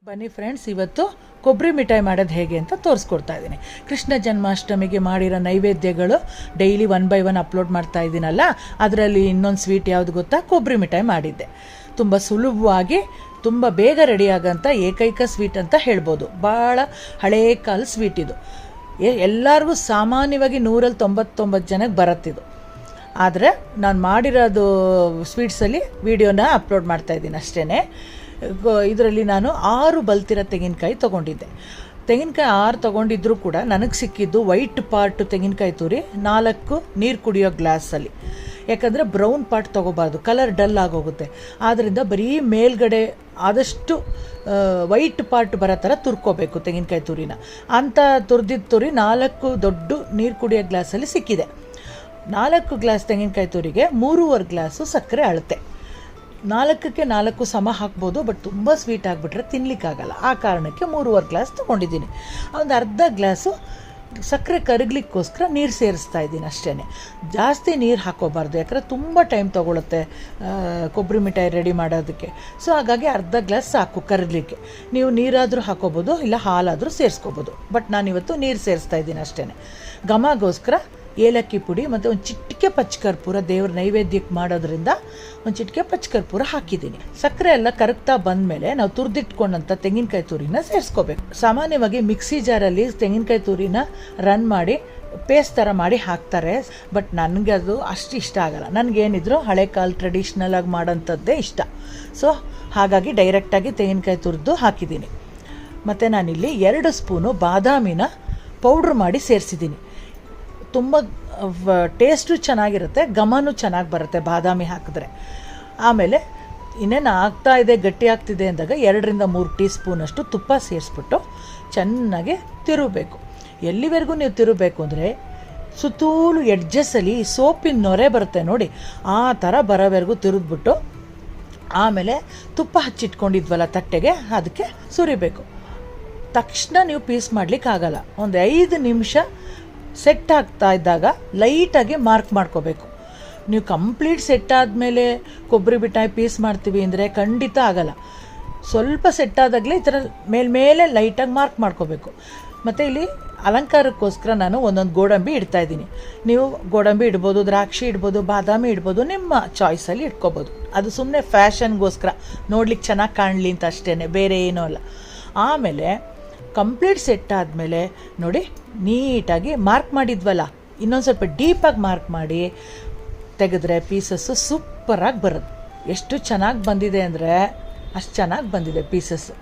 ಬನ್ನಿ ಫ್ರೆಂಡ್ಸ್, ಇವತ್ತು ಕೊಬ್ಬರಿ ಮಿಠಾಯಿ ಮಾಡೋದು ಹೇಗೆ ಅಂತ ತೋರಿಸ್ಕೊಡ್ತಾ ಇದ್ದೀನಿ. ಕೃಷ್ಣ ಜನ್ಮಾಷ್ಟಮಿಗೆ ಮಾಡಿರೋ ನೈವೇದ್ಯಗಳು ಡೈಲಿ 1 by 1 ಅಪ್ಲೋಡ್ ಮಾಡ್ತಾ ಇದ್ದೀನಲ್ಲ, ಅದರಲ್ಲಿ ಇನ್ನೊಂದು ಸ್ವೀಟ್ ಯಾವುದು ಗೊತ್ತಾ? ಕೊಬ್ಬರಿ ಮಿಠಾಯಿ ಮಾಡಿದ್ದೆ. ತುಂಬ ಸುಲಭವಾಗಿ ತುಂಬ ಬೇಗ ರೆಡಿ ಆಗೋಂಥ ಏಕೈಕ ಸ್ವೀಟ್ ಅಂತ ಹೇಳ್ಬೋದು. ಭಾಳ ಹಳೇ ಕಾಲ ಸ್ವೀಟ್ ಇದು. ಎಲ್ಲರಿಗೂ ಸಾಮಾನ್ಯವಾಗಿ 199 ಜನಕ್ಕೆ ಬರುತ್ತಿದ್ದು. ಆದರೆ ನಾನು ಮಾಡಿರೋದು ಸ್ವೀಟ್ಸಲ್ಲಿ ವೀಡಿಯೋನ ಅಪ್ಲೋಡ್ ಮಾಡ್ತಾಯಿದ್ದೀನಿ ಅಷ್ಟೇ. ಇದರಲ್ಲಿ ನಾನು 6 ಬಲ್ತಿರೋ ತೆಂಗಿನಕಾಯಿ ತೊಗೊಂಡಿದ್ದೆ. ತೆಂಗಿನಕಾಯಿ 6 ತೊಗೊಂಡಿದ್ರೂ ಕೂಡ ನನಗೆ ಸಿಕ್ಕಿದ್ದು ವೈಟ್ ಪಾರ್ಟ್ ತೆಂಗಿನಕಾಯಿ ತುರಿ 4 ನೀರು ಕುಡಿಯೋ ಗ್ಲಾಸಲ್ಲಿ. ಯಾಕಂದರೆ ಬ್ರೌನ್ ಪಾರ್ಟ್ ತೊಗೋಬಾರ್ದು, ಕಲರ್ ಡಲ್ ಆಗೋಗುತ್ತೆ. ಆದ್ದರಿಂದ ಬರೀ ಮೇಲ್ಗಡೆ ಆದಷ್ಟು ವೈಟ್ ಪಾರ್ಟ್ ಬರೋ ಥರ ತುರ್ಕೋಬೇಕು ತೆಂಗಿನಕಾಯಿ ತುರಿನ. ಅಂಥ ತುರಿದಿದ್ದ ತುರಿ 4 ದೊಡ್ಡ ನೀರು ಕುಡಿಯೋ ಗ್ಲಾಸಲ್ಲಿ ಸಿಕ್ಕಿದೆ. 4 ಗ್ಲಾಸ್ ತೆಂಗಿನಕಾಯಿ ತುರಿಗೆ 3.5 ಗ್ಲಾಸು ಸಕ್ಕರೆ ಅಳತೆ. 4ಕ್ಕೆ 4 ಸಮ ಹಾಕ್ಬೋದು, ಬಟ್ ತುಂಬ ಸ್ವೀಟ್ ಆಗಿಬಿಟ್ರೆ ತಿನ್ನಲಿಕ್ಕಾಗಲ್ಲ. ಆ ಕಾರಣಕ್ಕೆ 3.5 ಗ್ಲಾಸ್ ತೊಗೊಂಡಿದ್ದೀನಿ. ಒಂದು ಅರ್ಧ ಗ್ಲಾಸು ಸಕ್ಕರೆ ಕರಗಲಿಕ್ಕೋಸ್ಕರ ನೀರು ಸೇರಿಸ್ತಾ ಇದ್ದೀನಿ ಅಷ್ಟೇ. ಜಾಸ್ತಿ ನೀರು ಹಾಕೋಬಾರ್ದು, ಯಾಕಂದರೆ ತುಂಬ ಟೈಮ್ ತೊಗೊಳುತ್ತೆ ಕೊಬ್ಬರಿ ಮಿಠಾಯಿ ರೆಡಿ ಮಾಡೋದಕ್ಕೆ. ಸೊ ಹಾಗಾಗಿ ಅರ್ಧ ಗ್ಲಾಸ್ ಸಾಕು ಕರಗಲಿಕ್ಕೆ. ನೀವು ನೀರಾದರೂ ಹಾಕೋಬೋದು, ಇಲ್ಲ ಹಾಲಾದರೂ ಸೇರಿಸ್ಕೋಬೋದು. ಬಟ್ ನಾನಿವತ್ತು ನೀರು ಸೇರಿಸ್ತಾ ಇದ್ದೀನಿ ಅಷ್ಟೇ. ಘಮಗೋಸ್ಕರ ಏಲಕ್ಕಿ ಪುಡಿ ಮತ್ತು ಒಂದು ಚಿಟಿಕೆ ಪಚ್ಚಕರ್ಪೂರ, ದೇವ್ರ ನೈವೇದ್ಯಕ್ಕೆ ಮಾಡೋದ್ರಿಂದ ಒಂದು ಚಿಟಿಕೆ ಪಚ್ಚಕರ್ಪೂರ ಹಾಕಿದ್ದೀನಿ. ಸಕ್ಕರೆ ಎಲ್ಲ ಕರಗ್ತಾ ಬಂದಮೇಲೆ ನಾವು ತುರಿದಿಟ್ಕೊಂಡಂಥ ತೆಂಗಿನಕಾಯಿ ತುರಿನ ಸೇರಿಸ್ಕೋಬೇಕು. ಸಾಮಾನ್ಯವಾಗಿ ಮಿಕ್ಸಿ ಜಾರಲ್ಲಿ ತೆಂಗಿನಕಾಯಿ ತುರಿನ ರನ್ ಮಾಡಿ ಪೇಸ್ಟ್ ಥರ ಮಾಡಿ ಹಾಕ್ತಾರೆ, ಬಟ್ ನನಗೆ ಅದು ಅಷ್ಟು ಇಷ್ಟ ಆಗಲ್ಲ. ನನಗೇನಿದ್ರು ಹಳೆ ಕಾಲ ಟ್ರೆಡಿಷ್ನಲ್ ಆಗಿ ಮಾಡೋಂಥದ್ದೇ ಇಷ್ಟ. ಸೊ ಹಾಗಾಗಿ ಡೈರೆಕ್ಟಾಗಿ ತೆಂಗಿನಕಾಯಿ ತುರಿದು ಹಾಕಿದ್ದೀನಿ. ಮತ್ತು ನಾನಿಲ್ಲಿ 2 ಸ್ಪೂನು ಬಾದಾಮಿನ ಪೌಡ್ರ್ ಮಾಡಿ ಸೇರಿಸಿದ್ದೀನಿ. ತುಂಬ ಟೇಸ್ಟು ಚೆನ್ನಾಗಿರುತ್ತೆ, ಘಮನೂ ಚೆನ್ನಾಗಿ ಬರುತ್ತೆ ಬಾದಾಮಿ ಹಾಕಿದ್ರೆ. ಆಮೇಲೆ ಇನ್ನೇನು ಆಗ್ತಾಯಿದೆ, ಗಟ್ಟಿ ಆಗ್ತಿದೆ ಅಂದಾಗ 2-3 ಟೀ ಸ್ಪೂನಷ್ಟು ತುಪ್ಪ ಸೇರಿಸ್ಬಿಟ್ಟು ಚೆನ್ನಾಗಿ ತಿರುಗಬೇಕು. ಎಲ್ಲಿವರೆಗೂ ನೀವು ತಿರುಗಬೇಕು ಅಂದರೆ ಸುತ್ತೂಲು ಎಡ್ಜಸ್ಸಲ್ಲಿ ಸೋಪಿನ ನೊರೆ ಬರುತ್ತೆ ನೋಡಿ, ಆ ಥರ ಬರೋವರೆಗೂ ತಿರುಗಿಬಿಟ್ಟು ಆಮೇಲೆ ತುಪ್ಪ ಹಚ್ಚಿಟ್ಕೊಂಡಿದ್ವಲ್ಲ ತಟ್ಟೆಗೆ, ಅದಕ್ಕೆ ಸುರಿಬೇಕು. ತಕ್ಷಣ ನೀವು ಪೀಸ್ ಮಾಡಲಿಕ್ಕಾಗಲ್ಲ. ಒಂದು 5 ನಿಮಿಷ ಸೆಟ್ ಆಗ್ತಾ ಇದ್ದಾಗ ಲೈಟಾಗಿ ಮಾರ್ಕ್ ಮಾಡ್ಕೋಬೇಕು. ನೀವು ಕಂಪ್ಲೀಟ್ ಸೆಟ್ ಆದಮೇಲೆ ಕೊಬ್ಬರಿ ಮಿಠಾಯಿ ಪೀಸ್ ಮಾಡ್ತೀವಿ ಅಂದರೆ ಖಂಡಿತ ಆಗಲ್ಲ. ಸ್ವಲ್ಪ ಸೆಟ್ ಆದಾಗಲೇ ಈ ಥರ ಮೇಲ್ಮೇಲೆ ಲೈಟಾಗಿ ಮಾರ್ಕ್ ಮಾಡ್ಕೋಬೇಕು. ಮತ್ತು ಇಲ್ಲಿ ಅಲಂಕಾರಕ್ಕೋಸ್ಕರ ನಾನು ಒಂದೊಂದು ಗೋಡಂಬಿ ಇಡ್ತಾಯಿದ್ದೀನಿ. ನೀವು ಗೋಡಂಬಿ ಇಡ್ಬೋದು, ದ್ರಾಕ್ಷಿ ಇಡ್ಬೋದು, ಬಾದಾಮಿ ಇಡ್ಬೋದು, ನಿಮ್ಮ ಚಾಯ್ಸಲ್ಲಿ ಇಟ್ಕೋಬೋದು. ಅದು ಸುಮ್ಮನೆ ಫ್ಯಾಷನ್ಗೋಸ್ಕರ ನೋಡ್ಲಿಕ್ಕೆ ಚೆನ್ನಾಗಿ ಕಾಣಲಿ ಅಂತ ಅಷ್ಟೇ, ಬೇರೆ ಏನೂ ಅಲ್ಲ. ಆಮೇಲೆ ಕಂಪ್ಲೀಟ್ ಸೆಟ್ ಆದಮೇಲೆ ನೋಡಿ, ನೀಟಾಗಿ ಮಾರ್ಕ್ ಮಾಡಿದ್ವಲ್ಲ, ಇನ್ನೊಂದು ಸ್ವಲ್ಪ ಡೀಪಾಗಿ ಮಾರ್ಕ್ ಮಾಡಿ ತೆಗೆದ್ರೆ ಪೀಸಸ್ಸು ಸೂಪರಾಗಿ ಬರುತ್ತೆ. ಎಷ್ಟು ಚೆನ್ನಾಗಿ ಬಂದಿದೆ ಅಂದರೆ ಅಷ್ಟು ಚೆನ್ನಾಗಿ ಬಂದಿದೆ ಪೀಸಸ್ಸು.